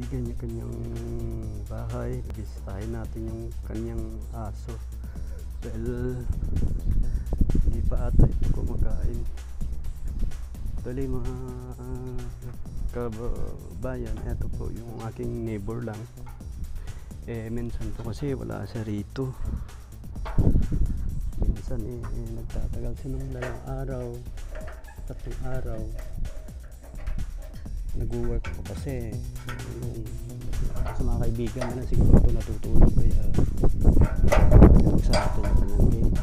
kanya-kanyang bahay. Bisitahin natin yung kanyang aso. Well, hindi pa ata ito kumakain. Actually mga kabayan, eto po yung aking neighbor lang. Minsan po kasi wala siya rito. Minsan nagtatagal siya ng 2 araw, 3 araw. Nag-work po kasi yung sa mga kaibigan na siguro ito natutulog, kaya sa atin yung kanyang gate.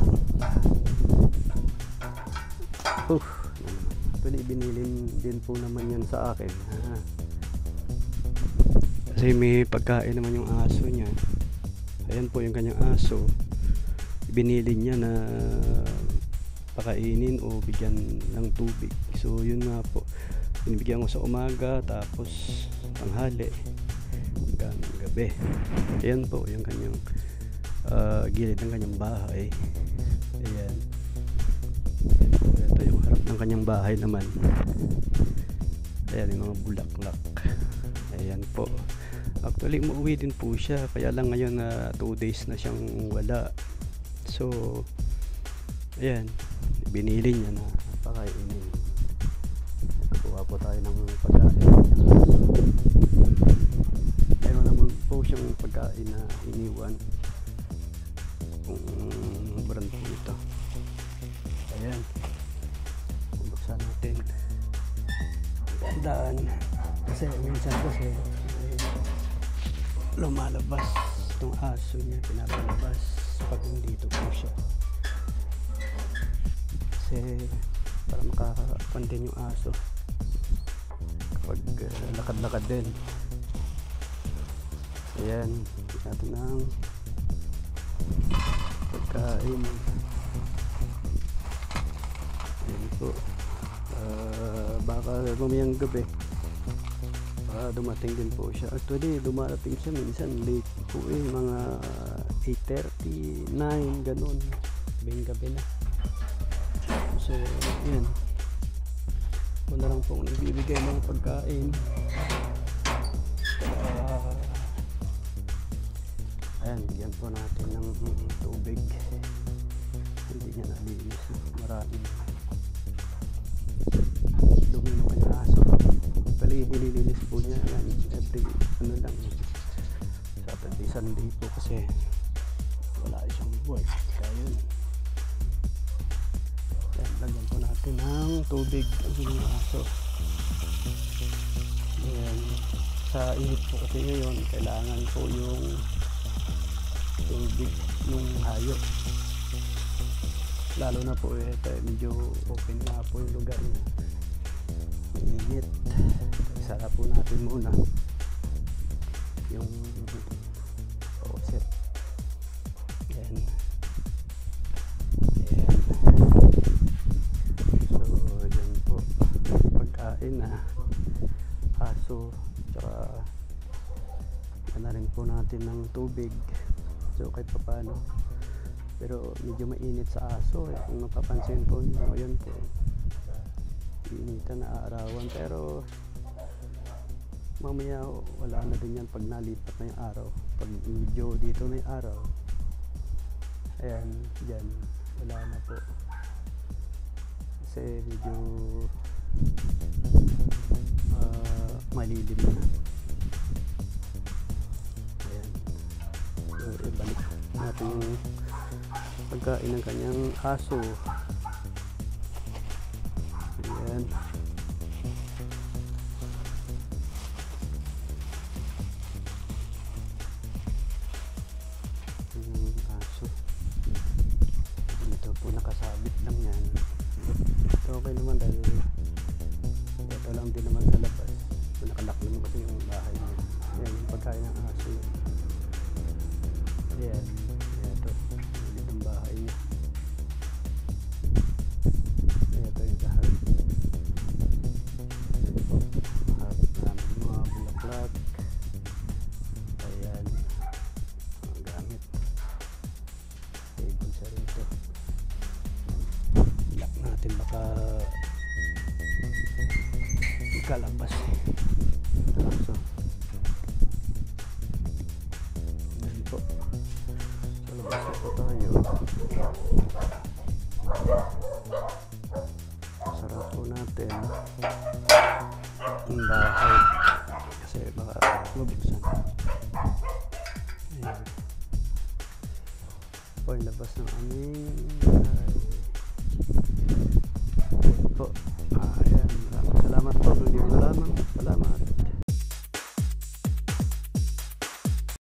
Actually binilin din po naman yan sa akin, kasi may pagkain naman yung aso niya. Ayan po yung kanyang aso, binili niya na pakainin o bigyan ng tubig. So yun nga po, binibigyan ko sa umaga, tapos tanghali, hanggang gabi. Ayan po yung kanyang gilid ng kanyang bahay. Ayan. Ito yung harap ng kanyang bahay naman. Ayan yung mga bulaklak. Ayan po. Actually umuwi din po siya, kaya lang ngayon na 2 days na siyang wala. So ayan, binili niya na pakainin. Kuha po tayo ng pagkain. Meron naman po siyang pagkain na iniwan. Kung brand po ito. Ayan, buksan natin. Gandaan. Kasi minsan kasi lumalabas itong aso niya, pinapalabas pag nandito po siya. Kasi para makakapan din yung aso kapag lakad-lakad din. Ayan, natin ang pagkain. Ayan po. Baka mamayang gabi dumating din po siya. Actually dumarating siya minsan late po, mga 8:30, 9, ganun, gabi na. So yan, ako na lang pong nagbibigay ng pagkain. Ayan, bigyan po natin ng tubig. Hindi niya nalinis, maraming dumi ng kanyang aso. Actually nililinis po niya yan every lang, Saturday, Sunday po, kasi wala siyang work. Kaya yun, lagyan po natin ng tubig ang kanyang aso. Ayan, sa init po kasi ngayon, kailangan po yung tubig ng hayop. Lalo na po medyo open nga po yung lugar niya, init. Isara po natin muna yung faucet. Ayan. Ayan. So yan po pagkain na aso, tsaka na rin po natin ng tubig. So kahit pa paano, pero medyo mainit sa aso, kung napapansin po nyo. Ayan po, initan na arawan, pero mamaya wala na din yan pag nalipat na yung araw. Pag medyo dito na yung araw, ayan, dyan wala na po, kasi medyo malilim na. Ayan, so ibalik natin yung pagkain ng kanyang aso. Ayan. Aso. Dito po nakasabit lang yan. So okay naman, dahil ito lang din naman sa labas. So nakalak naman kasi yung bahay niya. Ayan yung pagkain ng aso. Ayan. Ito. Dito ang bahay niya. Ito yung kahal. Ito po. Maraming mga bulaklak. Ayan. Mga gamit. Table sa rito. Lock natin, baka kalabas. Ito. So Pasok po tayo. Sarap po natin ang bahay kasi baka mabuksan. Ayan po yung labas ng aming bahay po.